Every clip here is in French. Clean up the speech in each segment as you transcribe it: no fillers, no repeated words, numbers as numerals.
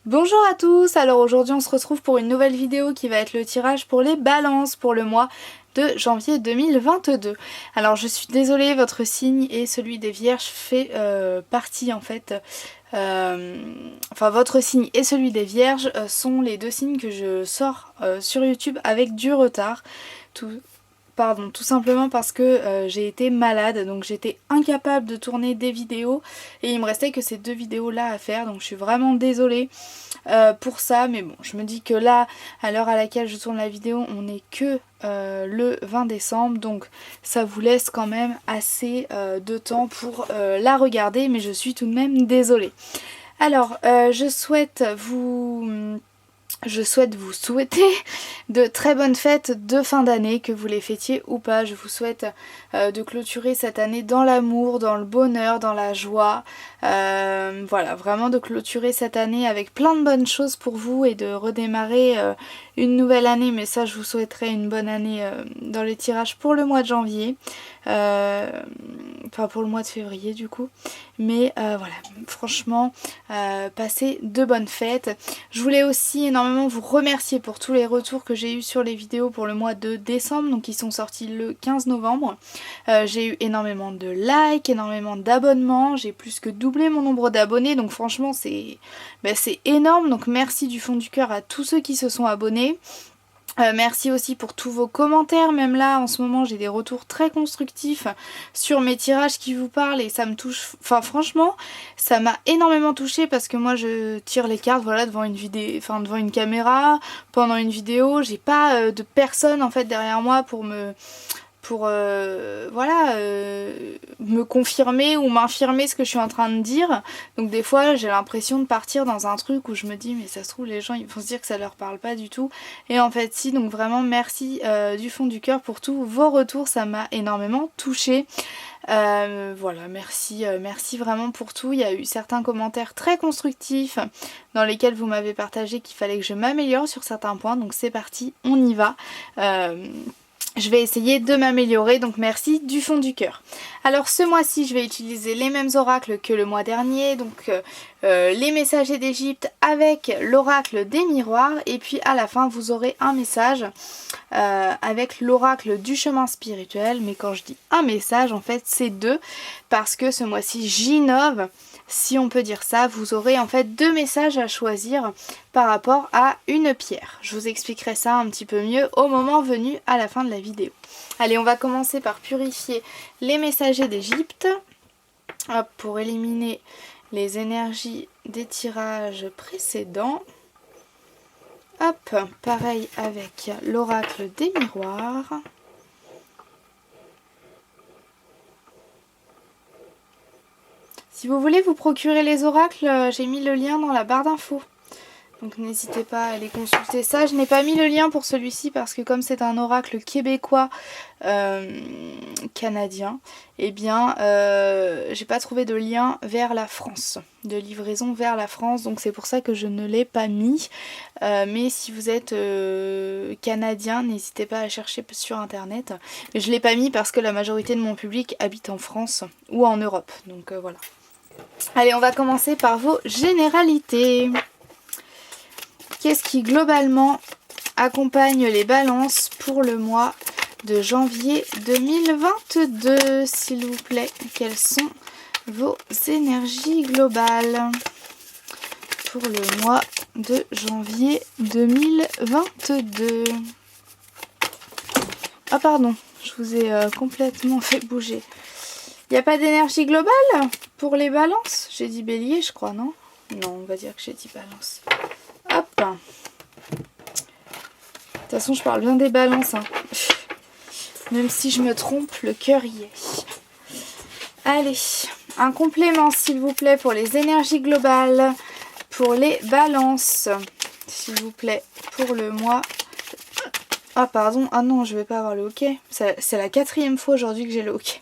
Bonjour à tous, alors aujourd'hui on se retrouve pour une nouvelle vidéo qui va être le tirage pour les balances pour le mois de janvier 2022. Alors je suis désolée, votre signe et celui des vierges fait partie en fait, enfin votre signe et celui des vierges sont les deux signes que je sors sur YouTube avec du retard. Tout simplement parce que j'ai été malade, donc j'étais incapable de tourner des vidéos et il me restait que ces deux vidéos là à faire, donc je suis vraiment désolée pour ça, mais bon, je me dis que là, à l'heure à laquelle je tourne la vidéo, on n'est que le 20 décembre, donc ça vous laisse quand même assez de temps pour la regarder, mais je suis tout de même désolée. Alors, je souhaite vous souhaiter de très bonnes fêtes de fin d'année, que vous les fêtiez ou pas. Je vous souhaite de clôturer cette année dans l'amour, dans le bonheur, dans la joie. Voilà, vraiment de clôturer cette année avec plein de bonnes choses pour vous et de redémarrer une nouvelle année. Mais ça, je vous souhaiterais une bonne année dans les tirages pour le mois de janvier. Enfin pour le mois de février du coup. Mais voilà, franchement, passez de bonnes fêtes. Je voulais aussi énormément vous remercier pour tous les retours que j'ai eu sur les vidéos pour le mois de décembre, donc ils sont sortis le 15 novembre. J'ai eu énormément de likes, énormément d'abonnements, j'ai plus que doublé mon nombre d'abonnés, donc franchement c'est énorme, donc merci du fond du cœur à tous ceux qui se sont abonnés. Merci aussi pour tous vos commentaires, même là en ce moment j'ai des retours très constructifs sur mes tirages qui vous parlent et ça me touche, enfin franchement ça m'a énormément touchée parce que moi je tire les cartes voilà devant une vidéo, enfin devant une caméra, pendant une vidéo, j'ai pas de personne en fait derrière moi pour me confirmer ou m'infirmer ce que je suis en train de dire. Donc des fois j'ai l'impression de partir dans un truc où je me dis mais ça se trouve les gens ils vont se dire que ça leur parle pas du tout. Et en fait si, donc vraiment merci du fond du cœur pour tous vos retours, ça m'a énormément touchée. Voilà, merci vraiment pour tout. Il y a eu certains commentaires très constructifs dans lesquels vous m'avez partagé qu'il fallait que je m'améliore sur certains points. Donc c'est parti, on y va. Je vais essayer de m'améliorer, donc merci du fond du cœur. Alors ce mois-ci, je vais utiliser les mêmes oracles que le mois dernier, donc les messagers d'Égypte avec l'oracle des miroirs, et puis à la fin, vous aurez un message avec l'oracle du chemin spirituel. Mais quand je dis un message, en fait, c'est deux, parce que ce mois-ci, j'innove. Si on peut dire ça, vous aurez en fait deux messages à choisir par rapport à une pierre. Je vous expliquerai ça un petit peu mieux au moment venu à la fin de la vidéo. Allez, on va commencer par purifier les messagers d'Égypte. Hop, pour éliminer les énergies des tirages précédents. Hop, pareil avec l'oracle des miroirs. Si vous voulez vous procurer les oracles, j'ai mis le lien dans la barre d'infos. Donc n'hésitez pas à aller consulter ça. Je n'ai pas mis le lien pour celui-ci parce que comme c'est un oracle québécois canadien, eh bien j'ai pas trouvé de lien vers la France, de livraison vers la France, donc c'est pour ça que je ne l'ai pas mis. Mais si vous êtes canadien, n'hésitez pas à chercher sur internet. Mais je l'ai pas mis parce que la majorité de mon public habite en France ou en Europe, donc voilà. Allez, on va commencer par vos généralités. Qu'est-ce qui globalement accompagne les balances pour le mois de janvier 2022, s'il vous plaît? Quelles sont vos énergies globales pour le mois de janvier 2022? Ah pardon, je vous ai complètement fait bouger. Il n'y a pas d'énergie globale pour les balances? J'ai dit bélier, je crois, non? Non, on va dire que j'ai dit balance. Hop. De toute façon, je parle bien des balances. Hein. Même si je me trompe, le cœur y est. Allez, un complément, s'il vous plaît, pour les énergies globales. Pour les balances, s'il vous plaît, pour le mois... Ah, pardon. Ah non, je vais pas avoir le hockey. C'est la 4e fois aujourd'hui que j'ai le hockey.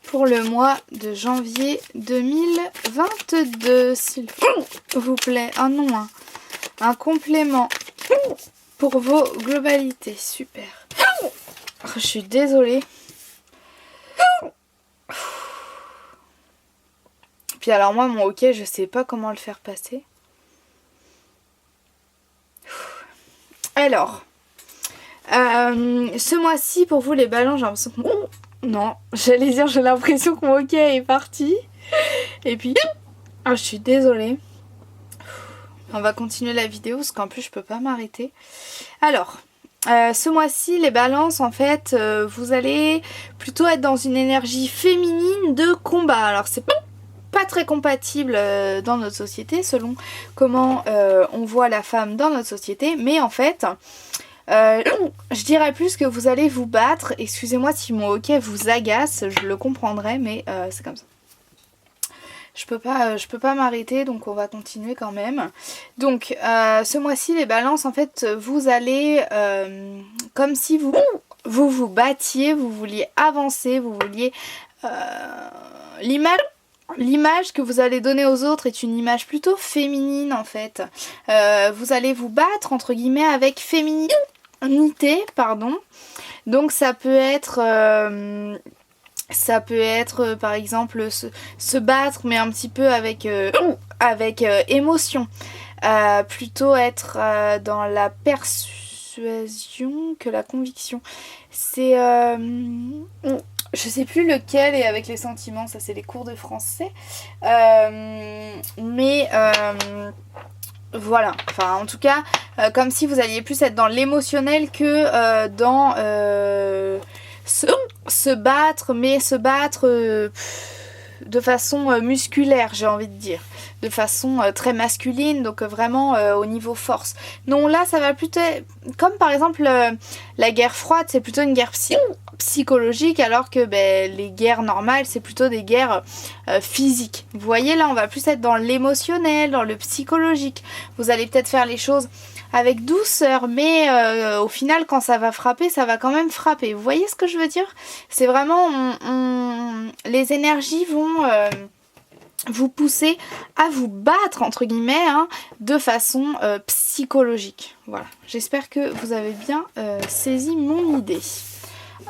Pour le mois de janvier 2022, s'il vous plaît. Ah non, hein. Un complément pour vos globalités. Super. Oh, je suis désolée. Puis alors moi, mon hockey, je sais pas comment le faire passer. Alors, ce mois-ci pour vous les balances, j'ai l'impression que... Non, j'allais dire j'ai l'impression que mon hockey est parti. Et puis, je suis désolée. On va continuer la vidéo parce qu'en plus je peux pas m'arrêter. Alors, ce mois-ci les balances en fait, vous allez plutôt être dans une énergie féminine de combat. Alors c'est pas très compatible dans notre société selon comment on voit la femme dans notre société, mais en fait... je dirais plus que vous allez vous battre. Excusez-moi si mon hockey vous agace, je le comprendrai, mais c'est comme ça. Je peux pas m'arrêter, donc on va continuer quand même. Donc ce mois-ci les balances en fait vous allez comme si vous battiez, vous vouliez avancer, vous vouliez l'image que vous allez donner aux autres est une image plutôt féminine en fait. Vous allez vous battre entre guillemets avec féminité, pardon. Donc ça peut être par exemple se battre mais un petit peu avec émotion. Plutôt être dans la persuasion que la conviction. C'est... je sais plus lequel est avec les sentiments, ça c'est les cours de français. Voilà, enfin en tout cas, comme si vous alliez plus être dans l'émotionnel que dans se battre, mais se battre de façon musculaire, j'ai envie de dire. De façon très masculine, donc vraiment au niveau force. Non, là ça va plutôt... Comme par exemple la guerre froide, c'est plutôt une guerre psychologique, alors que les guerres normales, c'est plutôt des guerres physiques. Vous voyez, là on va plus être dans l'émotionnel, dans le psychologique. Vous allez peut-être faire les choses avec douceur, mais au final quand ça va frapper, ça va quand même frapper. Vous voyez ce que je veux dire? C'est vraiment... les énergies vont... vous pousser à vous battre entre guillemets de façon psychologique. Voilà, j'espère que vous avez bien saisi mon idée.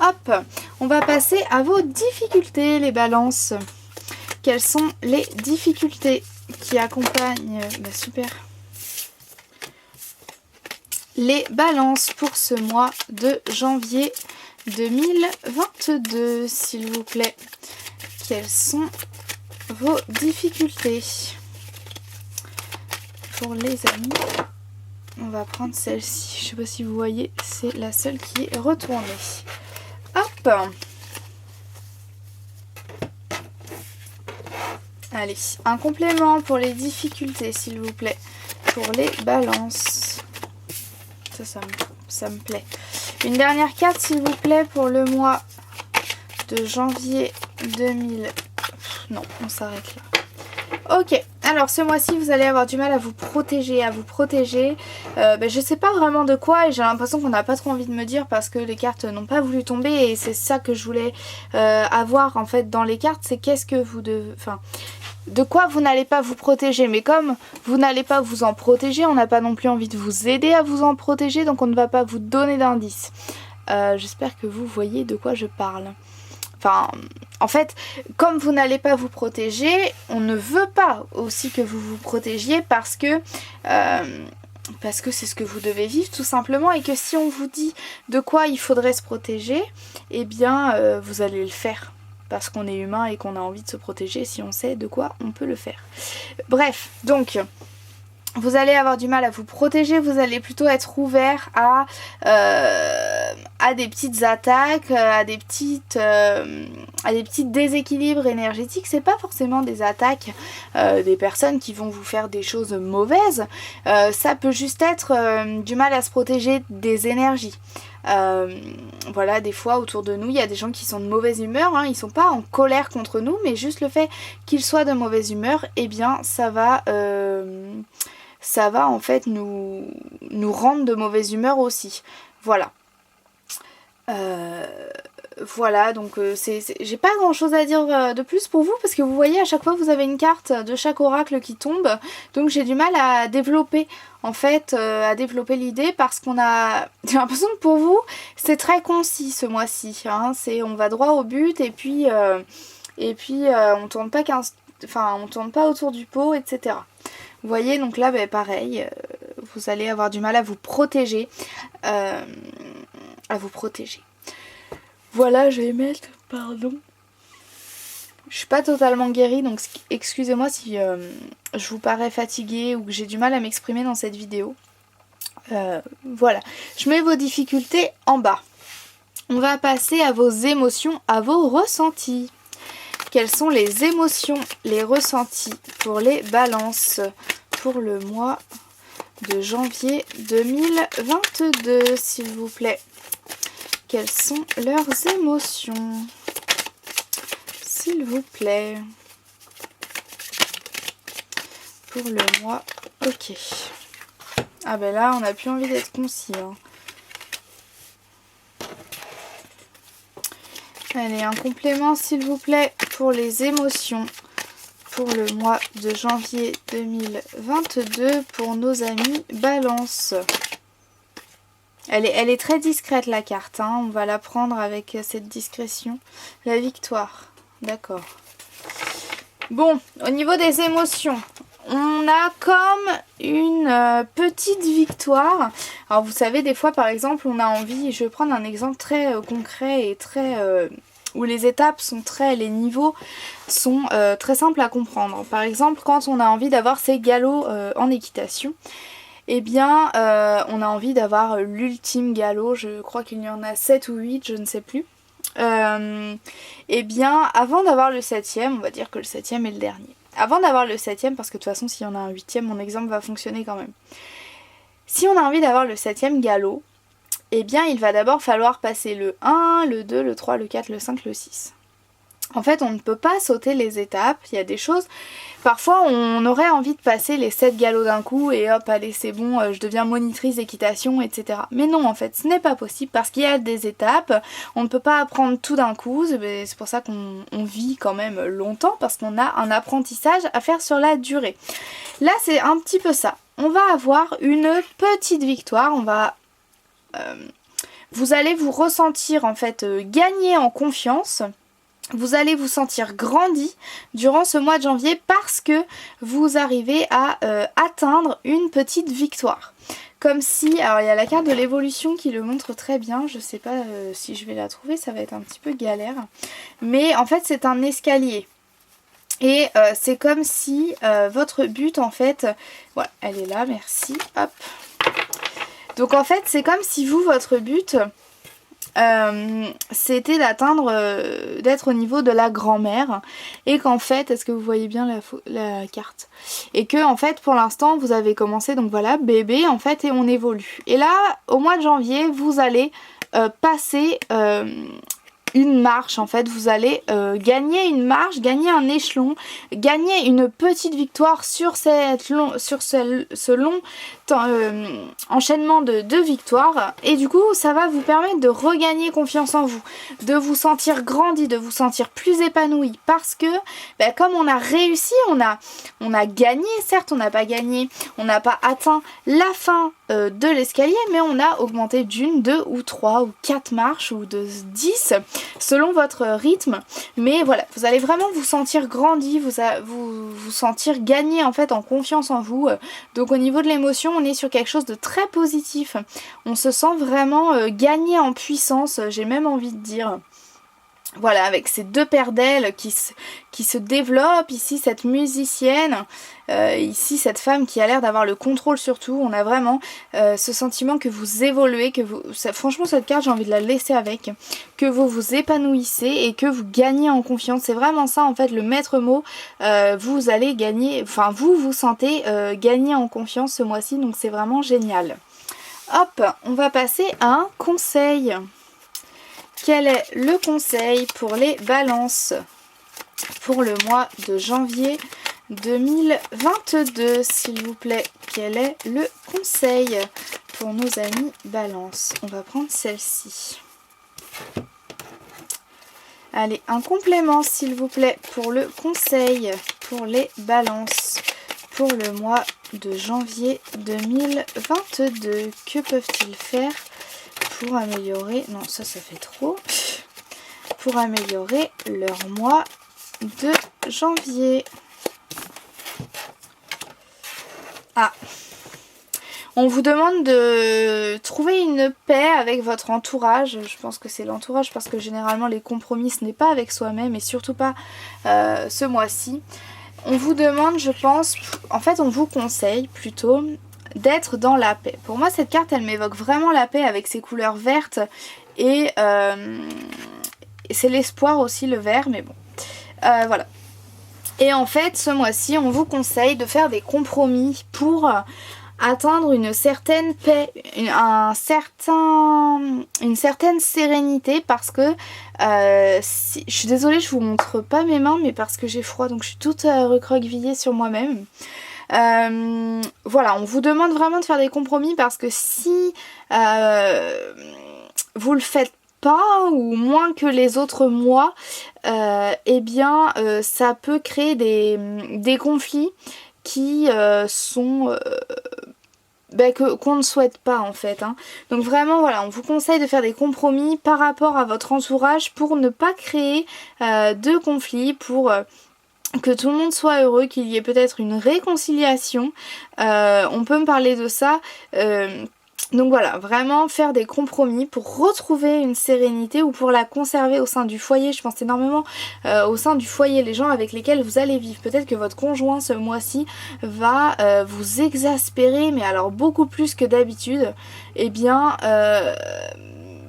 Hop, on va passer à vos difficultés les balances. Quelles sont les difficultés qui accompagnent super. Les balances pour ce mois de janvier 2022, s'il vous plaît. Quelles sont vos difficultés? Pour les amis, on va prendre celle-ci. Je sais pas si vous voyez, c'est la seule qui est retournée. Hop! Allez, un complément pour les difficultés, s'il vous plaît. Pour les balances. Ça me plaît. Une dernière carte, s'il vous plaît, pour le mois de janvier 2000. Non, on s'arrête là. Ok, alors ce mois-ci vous allez avoir du mal à vous protéger, je sais pas vraiment de quoi et j'ai l'impression qu'on n'a pas trop envie de me dire parce que les cartes n'ont pas voulu tomber et c'est ça que je voulais avoir en fait dans les cartes, c'est qu'est-ce que vous devez... Enfin, de quoi vous n'allez pas vous protéger, mais comme vous n'allez pas vous en protéger, on n'a pas non plus envie de vous aider à vous en protéger, donc on ne va pas vous donner d'indices. J'espère que vous voyez de quoi je parle. Enfin, en fait, comme vous n'allez pas vous protéger, on ne veut pas aussi que vous vous protégiez parce que c'est ce que vous devez vivre tout simplement et que si on vous dit de quoi il faudrait se protéger, eh bien vous allez le faire. Parce qu'on est humain et qu'on a envie de se protéger, si on sait de quoi on peut le faire. Bref, donc... Vous allez avoir du mal à vous protéger, vous allez plutôt être ouvert à des petites attaques, à des petits déséquilibres énergétiques. C'est pas forcément des attaques des personnes qui vont vous faire des choses mauvaises. Ça peut juste être du mal à se protéger des énergies. Voilà, des fois autour de nous il y a des gens qui sont de mauvaise humeur, ils sont pas en colère contre nous, mais juste le fait qu'ils soient de mauvaise humeur, eh bien ça va en fait nous rendre de mauvaise humeur aussi. Voilà. Voilà, donc j'ai pas grand chose à dire de plus pour vous parce que vous voyez à chaque fois vous avez une carte de chaque oracle qui tombe, donc j'ai du mal à développer en fait, à développer l'idée parce qu'on a... J'ai l'impression que pour vous c'est très concis ce mois-ci, on va droit au but et puis on tourne pas on tourne pas autour du pot, etc. Vous voyez, donc là pareil, vous allez avoir du mal à vous protéger. Voilà, je vais mettre, pardon. Je suis pas totalement guérie, donc excusez-moi si je vous parais fatiguée ou que j'ai du mal à m'exprimer dans cette vidéo. Voilà, je mets vos difficultés en bas. On va passer à vos émotions, à vos ressentis. Quelles sont les émotions, les ressentis pour les balances pour le mois de janvier 2022, s'il vous plaît? Quelles sont leurs émotions, s'il vous plaît, pour le mois? Ok. Ah ben là, on n'a plus envie d'être concis. Hein. Allez, un complément s'il vous plaît pour les émotions pour le mois de janvier 2022 pour nos amis Balance. Elle est très discrète la carte, hein. On va la prendre avec cette discrétion. La victoire, d'accord. Bon, au niveau des émotions, on a comme une petite victoire. Alors vous savez, des fois par exemple, on a envie, je vais prendre un exemple très concret et très... où les étapes sont les niveaux sont très simples à comprendre. Par exemple, quand on a envie d'avoir ses galops en équitation, eh bien on a envie d'avoir l'ultime galop, je crois qu'il y en a 7 ou 8, je ne sais plus. Eh bien avant d'avoir le 7ème, on va dire que le 7ème est le dernier. Avant d'avoir le 7ème, parce que de toute façon s'il y en a un 8ème, mon exemple va fonctionner quand même. Si on a envie d'avoir le 7ème galop, eh bien il va d'abord falloir passer le 1, le 2, le 3, le 4, le 5, le 6. En fait, on ne peut pas sauter les étapes, il y a des choses... Parfois, on aurait envie de passer les 7 galops d'un coup et hop, allez, c'est bon, je deviens monitrice d'équitation, etc. Mais non, en fait, ce n'est pas possible parce qu'il y a des étapes, on ne peut pas apprendre tout d'un coup, c'est pour ça qu'on vit quand même longtemps, parce qu'on a un apprentissage à faire sur la durée. Là, c'est un petit peu ça. On va avoir une petite victoire, on va... vous allez vous ressentir en fait gagner en confiance. Vous allez vous sentir grandi durant ce mois de janvier parce que vous arrivez à atteindre une petite victoire. Comme si, alors il y a la carte de l'évolution qui le montre très bien, je sais pas si je vais la trouver, ça va être un petit peu galère. Mais en fait c'est un escalier. Et c'est comme si votre but en fait, voilà, elle est là, merci, hop. Donc en fait c'est comme si vous, votre but... c'était d'atteindre, d'être au niveau de la grand-mère et qu'en fait, est-ce que vous voyez bien la carte? Et que en fait pour l'instant vous avez commencé, donc voilà, bébé en fait, et on évolue. Et là au mois de janvier vous allez passer une marche en fait, vous allez gagner une marche, gagner un échelon, gagner une petite victoire sur ce long enchaînement de victoires, et du coup ça va vous permettre de regagner confiance en vous, de vous sentir grandi, de vous sentir plus épanoui, parce que comme on a réussi, on a gagné, certes on n'a pas gagné, on n'a pas atteint la fin de l'escalier, mais on a augmenté d'une, 2 ou 3 ou 4 marches ou de 10 selon votre rythme. Mais voilà, vous allez vraiment vous sentir grandi, vous sentir gagner en fait en confiance en vous. Donc au niveau de l'émotion, on est sur quelque chose de très positif. On se sent vraiment gagner en puissance, j'ai même envie de dire. Voilà, avec ces deux paires d'ailes qui se développent, ici cette musicienne, ici cette femme qui a l'air d'avoir le contrôle sur tout. On a vraiment ce sentiment que vous évoluez, franchement cette carte j'ai envie de la laisser avec, que vous vous épanouissez et que vous gagnez en confiance. C'est vraiment ça en fait le maître mot, vous allez gagner, enfin vous sentez gagner en confiance ce mois-ci, donc c'est vraiment génial. Hop, on va passer à un conseil. Quel est le conseil pour les balances pour le mois de janvier 2022, s'il vous plaît? Quel est le conseil pour nos amis balances? On va prendre celle-ci. Allez, un complément, s'il vous plaît, pour le conseil pour les balances pour le mois de janvier 2022. Que peuvent-ils faire pour améliorer, non ça fait trop, pour améliorer leur mois de janvier? Ah, On vous demande de trouver une paix avec votre entourage. Je pense que c'est l'entourage parce que généralement les compromis ce n'est pas avec soi-même et surtout pas ce mois-ci. On vous demande, je pense, en fait on vous conseille plutôt d'être dans la paix. Pour moi cette carte elle m'évoque vraiment la paix avec ses couleurs vertes et c'est l'espoir aussi le vert, mais bon. Voilà. Et en fait ce mois-ci on vous conseille de faire des compromis pour atteindre une certaine paix, une certaine sérénité parce que je suis désolée je vous montre pas mes mains mais parce que j'ai froid donc je suis toute recroquevillée sur moi-même. Voilà, on vous demande vraiment de faire des compromis parce que si vous le faites pas ou moins que les autres mois, eh bien ça peut créer des conflits qui sont qu'on ne souhaite pas en fait. Donc vraiment voilà, on vous conseille de faire des compromis par rapport à votre entourage pour ne pas créer de conflits, pour que tout le monde soit heureux, qu'il y ait peut-être une réconciliation. On peut me parler de ça. Donc voilà, vraiment faire des compromis pour retrouver une sérénité ou pour la conserver au sein du foyer. Je pense énormément au sein du foyer, les gens avec lesquels vous allez vivre. Peut-être que votre conjoint ce mois-ci va vous exaspérer, mais alors beaucoup plus que d'habitude. Eh bien,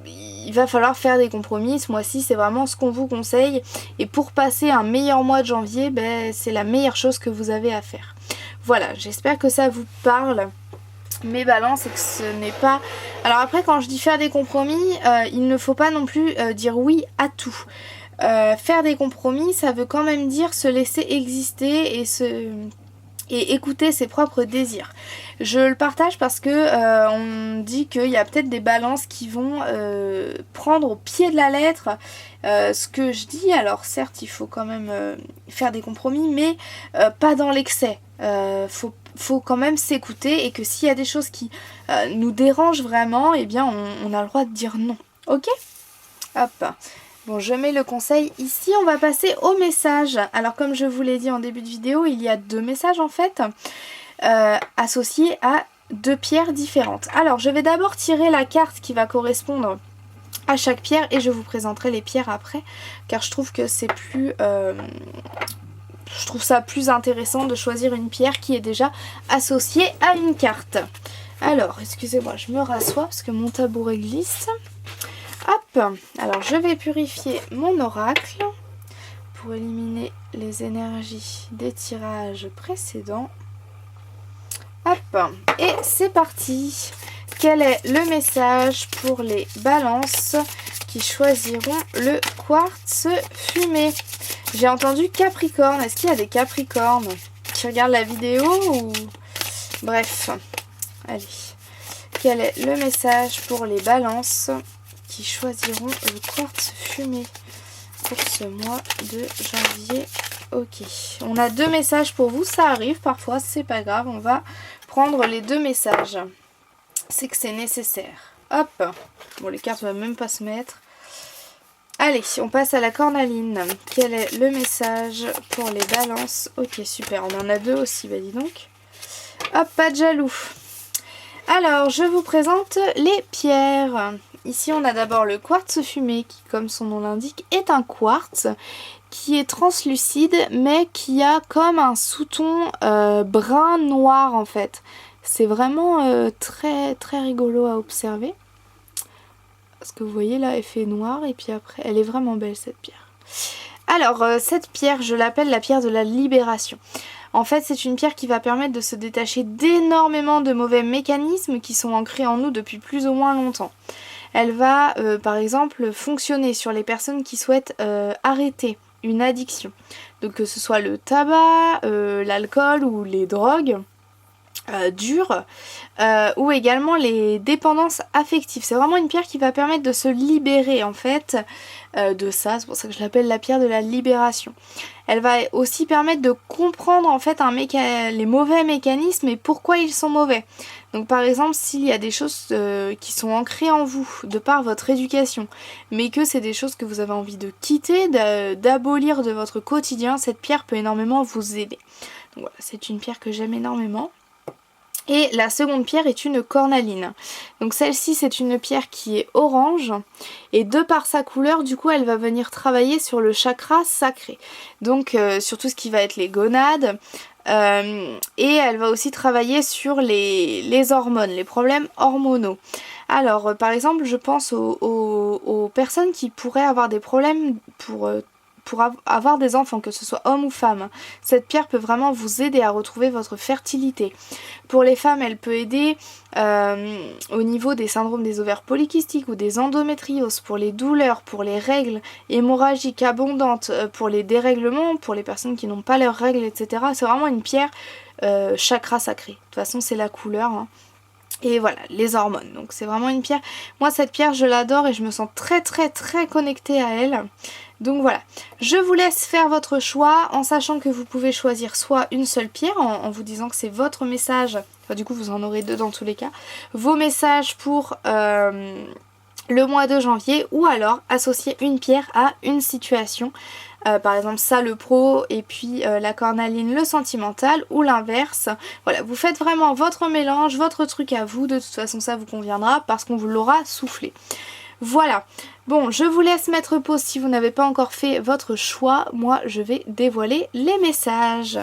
il va falloir faire des compromis. Ce mois-ci, c'est vraiment ce qu'on vous conseille. Et pour passer un meilleur mois de janvier, c'est la meilleure chose que vous avez à faire. Voilà, j'espère que ça vous parle. Mes balances et que ce n'est pas... Alors après quand je dis faire des compromis, il ne faut pas non plus dire oui à tout. Faire des compromis ça veut quand même dire se laisser exister et écouter ses propres désirs. Je le partage parce que on dit qu'il y a peut-être des balances qui vont prendre au pied de la lettre ce que je dis. Alors certes il faut quand même faire des compromis mais pas dans l'excès. Faut quand même s'écouter et que s'il y a des choses qui nous dérangent vraiment, eh bien on a le droit de dire non. Ok ? Hop. Bon, je mets le conseil ici. On va passer au message. Alors comme je vous l'ai dit en début de vidéo, il y a 2 messages en fait associés à 2 pierres différentes. Alors je vais d'abord tirer la carte qui va correspondre à chaque pierre et je vous présenterai les pierres après car je trouve que c'est plus... je trouve ça plus intéressant de choisir une pierre qui est déjà associée à une carte. Alors, excusez-moi, je me rassois parce que mon tabouret glisse. Hop, alors je vais purifier mon oracle pour éliminer les énergies des tirages précédents. Hop, et c'est parti. Quel est le message pour les balances qui choisiront le quartz fumé? J'ai entendu Capricorne. Est-ce qu'il y a des Capricornes qui regardent la vidéo ou... Bref, allez. Quel est le message pour les balances qui choisiront le quartz fumé pour ce mois de janvier? Ok, on a 2 messages pour vous, ça arrive parfois, c'est pas grave, on va prendre les 2 messages. C'est que c'est nécessaire. Hop, bon les cartes ne vont même pas se mettre. Allez, on passe à la cornaline. Quel est le message pour les balances? Ok, super, on en a 2 aussi, bah dis donc. Hop, pas de jaloux. Alors, je vous présente les pierres. Ici, on a d'abord le quartz fumé qui, comme son nom l'indique, est un quartz qui est translucide, mais qui a comme un sous-ton brun noir en fait. C'est vraiment très très rigolo à observer. Parce que vous voyez là, elle fait noir et puis après, elle est vraiment belle cette pierre. Alors, cette pierre, je l'appelle la pierre de la libération. En fait, c'est une pierre qui va permettre de se détacher d'énormément de mauvais mécanismes qui sont ancrés en nous depuis plus ou moins longtemps. Elle va, par exemple, fonctionner sur les personnes qui souhaitent arrêter une addiction. Donc que ce soit le tabac, l'alcool ou les drogues dures, ou également les dépendances affectives. C'est vraiment une pierre qui va permettre de se libérer en fait de ça. C'est pour ça que je l'appelle la pierre de la libération. Elle va aussi permettre de comprendre en fait les mauvais mécanismes et pourquoi ils sont mauvais. Donc par exemple s'il y a des choses qui sont ancrées en vous de par votre éducation, mais que c'est des choses que vous avez envie de quitter, d'abolir de votre quotidien, cette pierre peut énormément vous aider. Donc voilà, c'est une pierre que j'aime énormément. Et la seconde pierre est une cornaline. Donc celle-ci c'est une pierre qui est orange et de par sa couleur du coup elle va venir travailler sur le chakra sacré. Donc sur tout ce qui va être les gonades et elle va aussi travailler sur les hormones, les problèmes hormonaux. Alors par exemple je pense aux personnes qui pourraient avoir des problèmes pour avoir des enfants, que ce soit homme ou femme. Cette pierre peut vraiment vous aider à retrouver votre fertilité. Pour les femmes, elle peut aider au niveau des syndromes des ovaires polykystiques ou des endométrioses, pour les douleurs, pour les règles hémorragiques abondantes, pour les dérèglements, pour les personnes qui n'ont pas leurs règles, etc. C'est vraiment une pierre chakra sacré. De toute façon, c'est la couleur, hein. Et voilà, les hormones. Donc c'est vraiment une pierre. Moi, cette pierre, je l'adore et je me sens très très très connectée à elle. Donc voilà, je vous laisse faire votre choix en sachant que vous pouvez choisir soit une seule pierre en vous disant que c'est votre message. Enfin, du coup, vous en aurez deux dans tous les cas. Vos messages pour le mois de janvier, ou alors associer une pierre à une situation. Par exemple ça le pro et puis la cornaline le sentimental, ou l'inverse. Voilà, vous faites vraiment votre mélange, votre truc à vous. De toute façon ça vous conviendra parce qu'on vous l'aura soufflé. Voilà, bon je vous laisse mettre pause si vous n'avez pas encore fait votre choix. Moi je vais dévoiler les messages.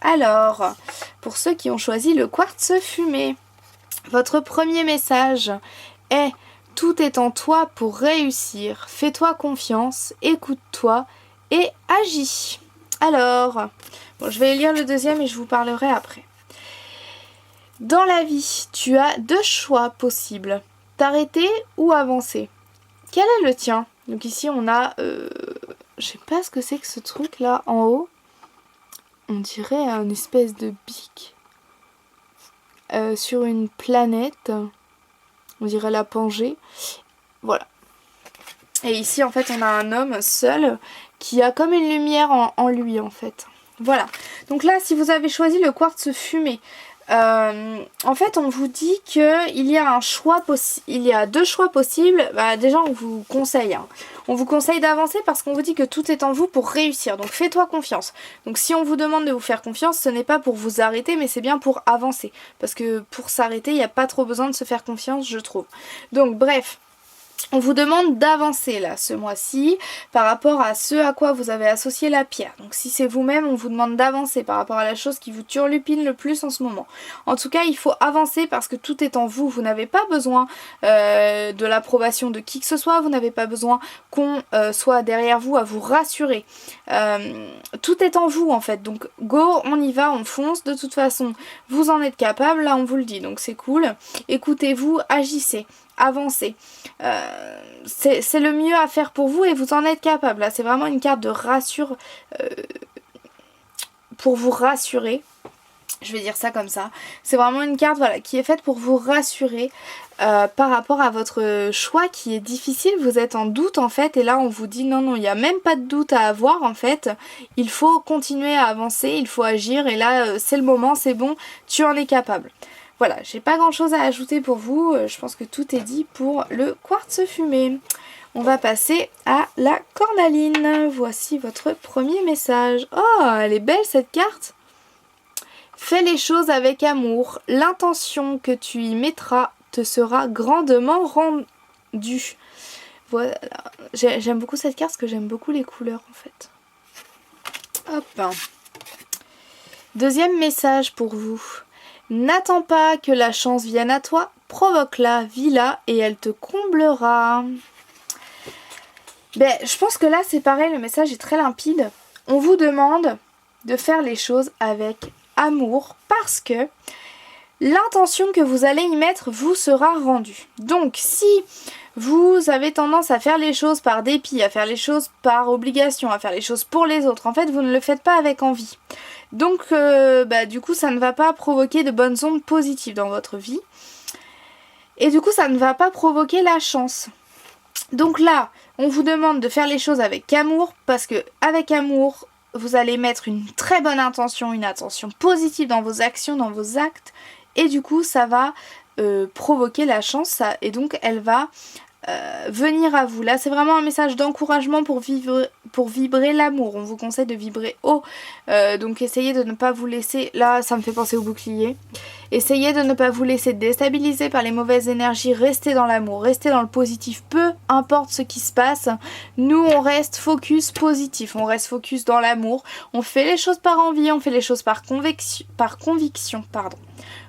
Alors, pour ceux qui ont choisi le quartz fumé, votre premier message est: tout est en toi pour réussir, fais-toi confiance, écoute-toi et agis. Alors, bon, je vais lire le deuxième et je vous parlerai après. Dans la vie, tu as deux choix possibles, t'arrêter ou avancer. Quel est le tien? Donc ici on a, je sais pas ce que c'est que ce truc là en haut. On dirait une espèce de bic sur une planète. On dirait la Pangée. Voilà. Et ici en fait on a un homme seul qui a comme une lumière en lui en fait. Voilà. Donc là si vous avez choisi le quartz fumé, en fait on vous dit qu'il y a il y a deux choix possibles. Bah, déjà on vous conseille, hein. On vous conseille d'avancer parce qu'on vous dit que tout est en vous pour réussir. Donc fais-toi confiance. Donc si on vous demande de vous faire confiance, ce n'est pas pour vous arrêter mais c'est bien pour avancer. Parce que pour s'arrêter il n'y a pas trop besoin de se faire confiance je trouve. Donc bref. On vous demande d'avancer là ce mois-ci par rapport à ce à quoi vous avez associé la pierre. Donc si c'est vous-même, on vous demande d'avancer par rapport à la chose qui vous turlupine le plus en ce moment. En tout cas, il faut avancer parce que tout est en vous. Vous n'avez pas besoin de l'approbation de qui que ce soit. Vous n'avez pas besoin qu'on soit derrière vous à vous rassurer. Tout est en vous en fait. Donc go, on y va, on fonce. De toute façon, vous en êtes capable. Là, on vous le dit. Donc c'est cool. Écoutez-vous, agissez. Avancez. C'est le mieux à faire pour vous et vous en êtes capable. Là, c'est vraiment une carte de rassure pour vous rassurer. Je vais dire ça comme ça. C'est vraiment une carte voilà, qui est faite pour vous rassurer par rapport à votre choix qui est difficile. Vous êtes en doute en fait et là on vous dit non, non, il n'y a même pas de doute à avoir en fait. Il faut continuer à avancer, il faut agir et là c'est le moment, c'est bon, tu en es capable. Voilà, j'ai pas grand chose à ajouter pour vous, je pense que tout est dit pour le quartz fumé. On va passer à la cornaline. Voici votre premier message. Oh, elle est belle cette carte. Fais les choses avec amour, l'intention que tu y mettras te sera grandement rendue. Voilà, j'aime beaucoup cette carte parce que j'aime beaucoup les couleurs en fait. Hop. Deuxième message pour vous. N'attends pas que la chance vienne à toi, provoque-la, vis-la et elle te comblera. Ben, je pense que là c'est pareil, le message est très limpide. On vous demande de faire les choses avec amour parce que l'intention que vous allez y mettre vous sera rendue. Donc si vous avez tendance à faire les choses par dépit, à faire les choses par obligation, à faire les choses pour les autres, en fait vous ne le faites pas avec envie. Donc du coup ça ne va pas provoquer de bonnes ondes positives dans votre vie. Et du coup ça ne va pas provoquer la chance. Donc là on vous demande de faire les choses avec amour parce que avec amour vous allez mettre une très bonne intention, une attention positive dans vos actions, dans vos actes. Et du coup ça va provoquer la chance et donc elle va venir à vous. Là c'est vraiment un message d'encouragement pour vibrer l'amour. On vous conseille de vibrer haut, donc essayez de ne pas vous laisser, là ça me fait penser au bouclier, essayez de ne pas vous laisser déstabiliser par les mauvaises énergies, restez dans l'amour, restez dans le positif, peu importe ce qui se passe, nous on reste focus positif, on reste focus dans l'amour, on fait les choses par envie, on fait les choses par conviction, pardon.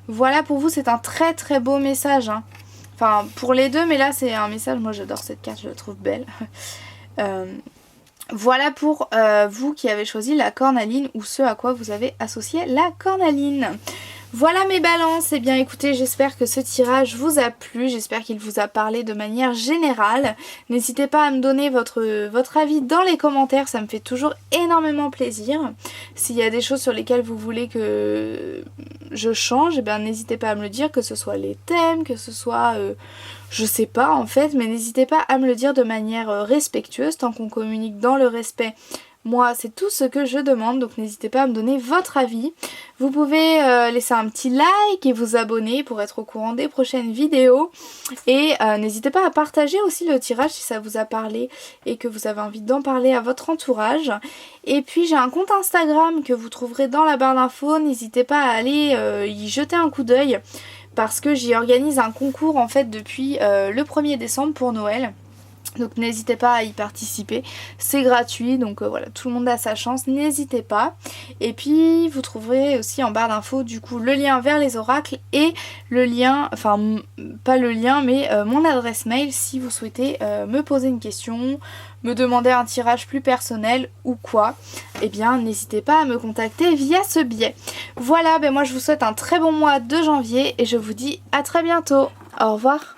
Voilà, pour vous c'est un très très beau message, hein. Enfin pour les deux, mais là c'est un message, moi j'adore cette carte, je la trouve belle. Voilà pour vous qui avez choisi la cornaline ou ce à quoi vous avez associé la cornaline. Voilà mes balances, et bien écoutez, j'espère que ce tirage vous a plu, j'espère qu'il vous a parlé de manière générale. N'hésitez pas à me donner votre avis dans les commentaires, ça me fait toujours énormément plaisir. S'il y a des choses sur lesquelles vous voulez que je change, et bien n'hésitez pas à me le dire, que ce soit les thèmes, que ce soit... je sais pas en fait, mais n'hésitez pas à me le dire de manière respectueuse, tant qu'on communique dans le respect. Moi, c'est tout ce que je demande, donc n'hésitez pas à me donner votre avis. Vous pouvez laisser un petit like et vous abonner pour être au courant des prochaines vidéos. Et n'hésitez pas à partager aussi le tirage si ça vous a parlé et que vous avez envie d'en parler à votre entourage. Et puis j'ai un compte Instagram que vous trouverez dans la barre d'infos, n'hésitez pas à aller y jeter un coup d'œil parce que j'y organise un concours en fait depuis le 1er décembre pour Noël. Donc n'hésitez pas à y participer, c'est gratuit, donc voilà, tout le monde a sa chance, n'hésitez pas. Et puis vous trouverez aussi en barre d'infos du coup le lien vers les oracles et le lien, enfin pas le lien mais mon adresse mail si vous souhaitez me poser une question, me demander un tirage plus personnel ou quoi, eh bien n'hésitez pas à me contacter via ce biais. Voilà, ben moi je vous souhaite un très bon mois de janvier et je vous dis à très bientôt. Au revoir.